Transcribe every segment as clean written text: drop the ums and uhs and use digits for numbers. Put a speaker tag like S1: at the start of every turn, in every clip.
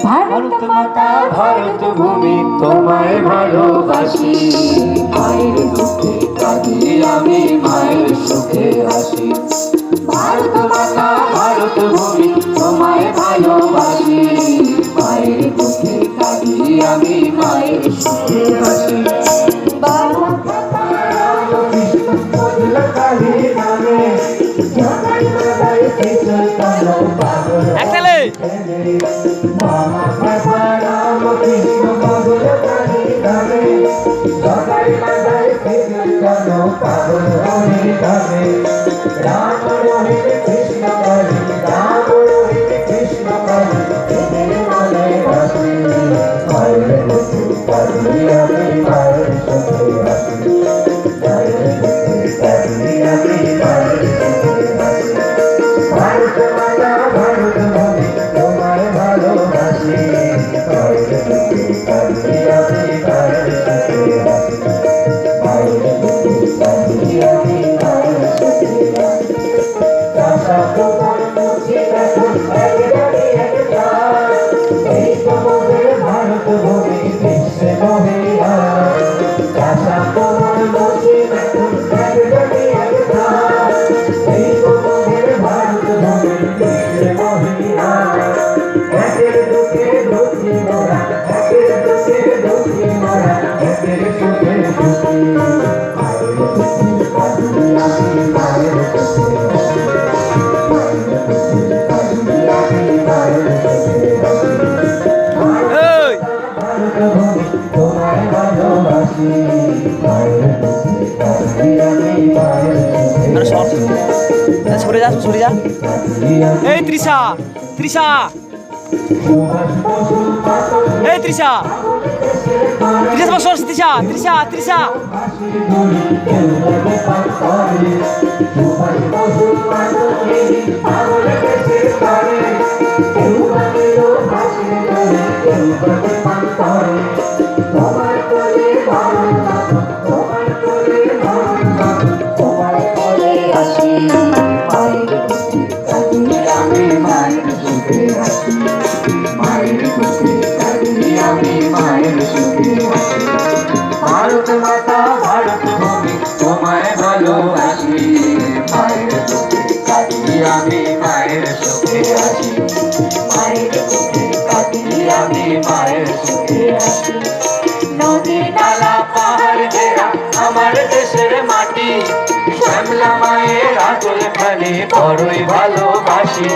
S1: ভারত মাতা ভারত ভূমি তোমায় ভালোবাসি। মায়ের দুঃখে কাঁদি আমি, মায়ের সুখে হাসি। ভারত মাতা ভারত ভূমি তোমায় ভালোবাসি। মায়ের দুঃখে কাঁদি আমি, মায়ের সুখে হাসি।
S2: সরে যা, সরে যা। এই তৃষা, তৃষা, এই তৃষা, তৃষা তোমার সর, তৃষা, তৃষা, তৃষা।
S1: ভারত মাতা ভারত ভূমি তোমায় ভালোবাসি। মায়ের দুঃখে কাঁদি আমি, মায়ের সুখে হাসি। মায়ের দুঃখে কাঁদি আমি, মায়ের সুখে হাসি। নদী নালা পাহাড় ঘেরা আমার দেশের মাটি, শ্যামলা মায়ের আঁচল খানি বড়ই ভালোবাসি।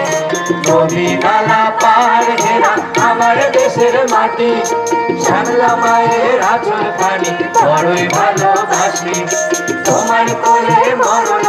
S1: নদী নালা পাহাড় ঘেরা আমার দেশের মাটি, শ্যামলা মায়ের আঁচল খানি বড়ই ভালোবাসি। তোমার কোলে মরণ